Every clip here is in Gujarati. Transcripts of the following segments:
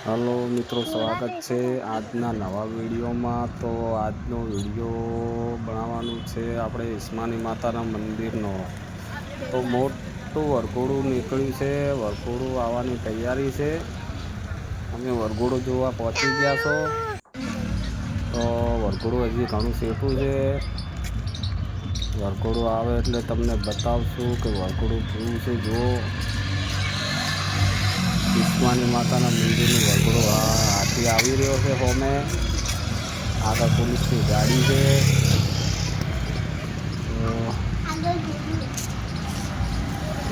હલો મિત્રો, સ્વાગત છે આજના નવા વિડીયોમાં। તો આજનો વિડીયો બનાવવાનું છે આપણે ઈસ્માની માતાના મંદિરનો। તો મોટું વરઘોડું નીકળ્યું છે, વરઘોડું આવવાની તૈયારી છે। અમે વરઘોડું જોવા પહોંચી ગયા છો। તો વરઘોડું હજી ઘણું સેટું છે। વરઘોડું આવે એટલે તમને બતાવશું કે વરઘોડું કેવું છે। જુઓ, ઈસ્માની માતાના મંદિરનું વરઘોડું હાથી આવી રહ્યો છે। હોમે આગળ પોલીસની ગાડી છે।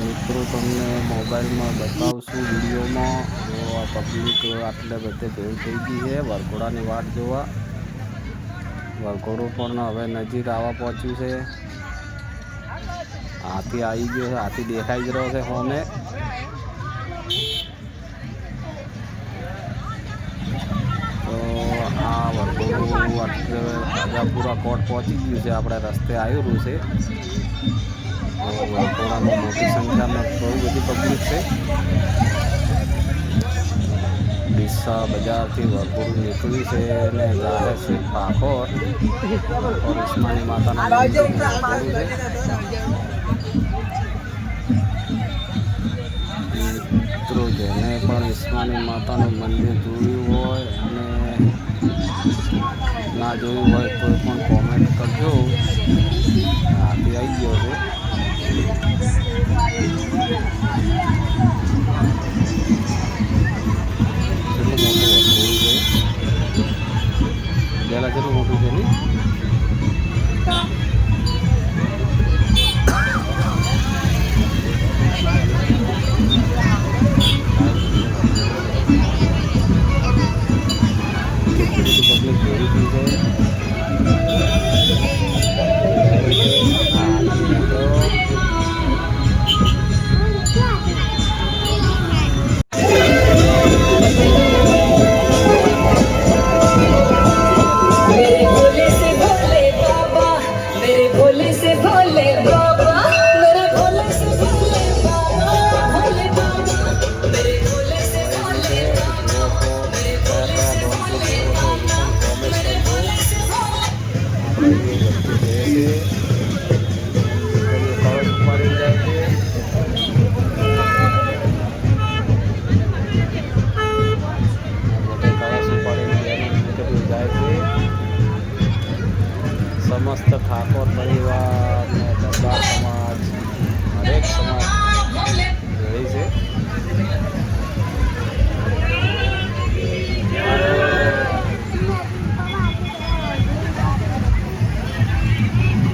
મિત્રો તમને મોબાઈલમાં બતાવશું વિડીયોમાં। જો આ પબ્લિક આટલે બધે ભેળ થઈ ગઈ છે વરઘોડાની વાટ જોવા। વરઘોડું પણ હવે નજીક આવવા પહોંચ્યું છે। હાથી આવી ગયો છે, હાથી દેખાઈ જ રહ્યો છે હોમે। તો આ વરઘોડું રાજાપુરા કોર્ટ પહોંચી ગયું છે, આપણે રસ્તે આવેલું છે। તો વરઘોડામાં મોટી સંખ્યામાં બહુ બધી પબ્લિક છે। ડીસા બજારથી વરઘોડું નીકળ્યું છે ને જાહે છે પાખોર। પાખોર ઈસ્માની માતાના મંદિરનું વરઘોડું છે। મિત્રો જેને પણ ઈસ્માની માતાનું મંદિર જોયું હોય અને ના જોયું હોય તો પણ કોમેન્ટ કરજો। હાથી આવી ગયો છે। કેટલું મોટું વરઘોડું છે, જેલા કેટલું મોટું છે નહીં। કેટલી બધી પબ્લિક ભેગી થઈ છે, હાથી જાય છે। આ હાથી નીકળ્યો। मेरे भोले से भोले बाबा, मेरे भोले से भोले बाबा, मेरे भोले से भोले बाबा, भोले बाबा, मेरे भोले से भोले बाबा, मेरे भोले से भोले बाबा, मेरे भोले से भोले। આપણે જે વચ્ચે જઈએ છીએ દીકરીઓ કળશ ઉપાડીને જાય છે। આ બધે કળશ ઉપાડીને બહેનો દીકરીઓ જાય છે। સમસ્ત ઠાકોર પરિવાર ને દરબાર સમાજ, હરેક સમાજ જોઈ છે।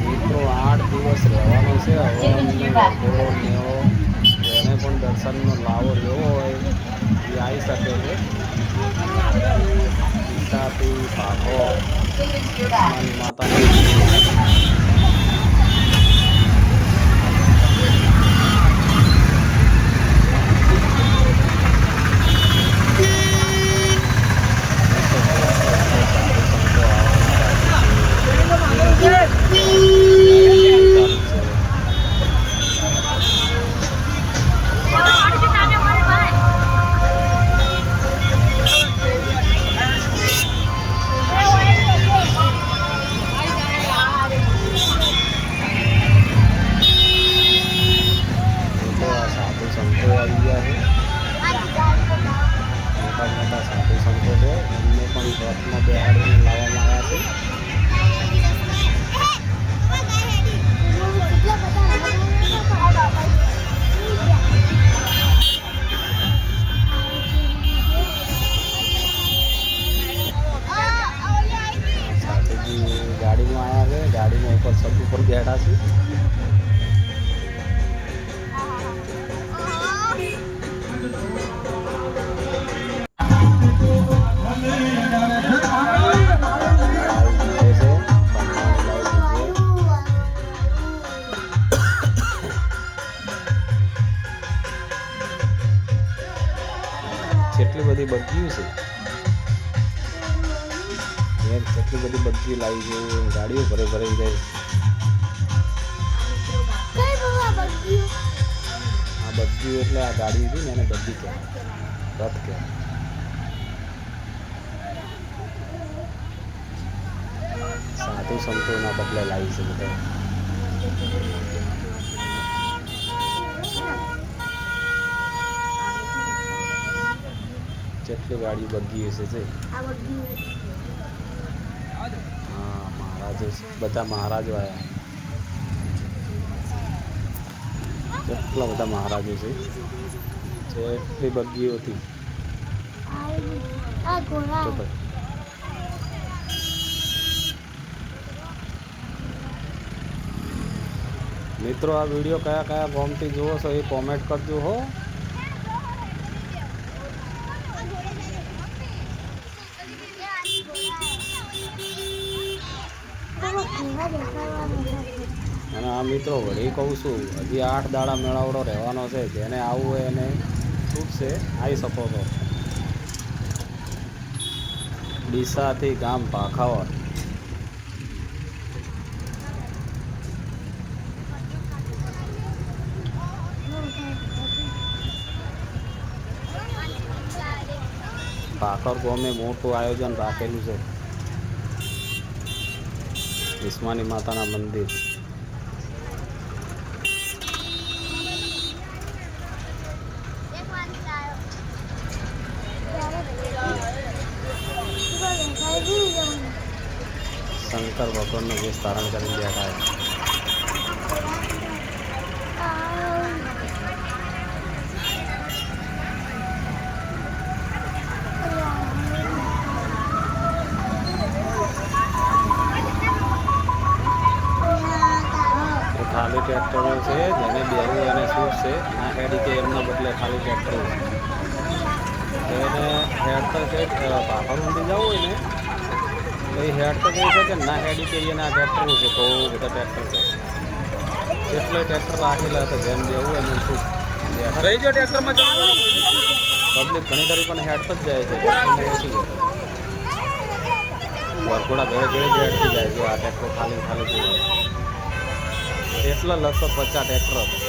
મિત્રો 8 દિવસ રહેવાનો છે। હવે અમને વરઘોડો મેળો જેને પણ દર્શનનો લાવો લેવો હોય એ આવી શકે છે। ડીસાથી પાખોર ઈસ્માની માતાના મંદિર। સાધુ સંતો આવી ગયા છે, મોટા મોટા સાધુ સંતો છે, એમને પણ રથમાં બેહાડીને લાવવામાં આવ્યા છે। સાધુજી ગાડીમાં આવ્યા છે, ગાડીમાં ઉપર છત ઉપર બેઠા છે। લાઈવ ડીજે છે, ભગવાન લાઈવ ડીજે। કેટલી બધી બગ્ગીઓ છે, કેટલી બધી બગ્ગીઓ લાવી છે, ગાડીઓ ભરે ભરાઈ જાય। આ બગ્ગીઓ એટલે આ ગાડી હતી ને એને બગ્ગી કહેવાય, રથ કહેવાય। સાધુ સંતોના બદલે લાવી છે બધા. જેટલી ગાડી બગી હશે છે. હા મહારાજો છે. બધા મહારાજો આવ્યા. કેટલા બધા મહારાજો છે. જેટલી બગીઓ હતી. તો ભાઈ મિત્રો આ વિડીયો કયા કયા ગામથી જુઓ છો એ કોમેન્ટ કરજો હો. અને આ મિત્રો વળી કહું છું હજી 8 દાડા મેળાવડો રહેવાનો છે. જેને આવવું હોય એને છૂટશે, આવી શકો છો. ડીસાથી ગામ ભાખાવર. ભાખર ગામે મોટું આયોજન રાખેલું છે. ઈસ્માની માતાના મંદિર. શંકર ભગવાનનો વેશ ધારણ કરીને બેઠા છે. ખાલી ટ્રેક્ટરો છે જેને બેવું એને શું છે ના હેડી કે એમના બદલે ખાલી ટ્રેક્ટરો છે. એને હેડ તો છે ભાખર ઊંધી જવું હોય ને તો એ હેડ તો કહે છે કે ના હેડી કે એના ટ્રેક્ટરો છે. તો બધા ટ્રેક્ટર છે એટલે ટ્રેક્ટર રાખેલા હતા જેમ બેવું એને શું રહી જાય ટ્રેક્ટરમાં પબ્લિક ઘણી ઘણી પણ હેડ તો જ જાય છે. શું વરઘોડા ઘરે ઘરે જ હેડથી જાય છે. આ ટ્રેક્ટર ખાલી ખાલી છે એટલા લગભગ 50 ટ્રેક્ટર હતા.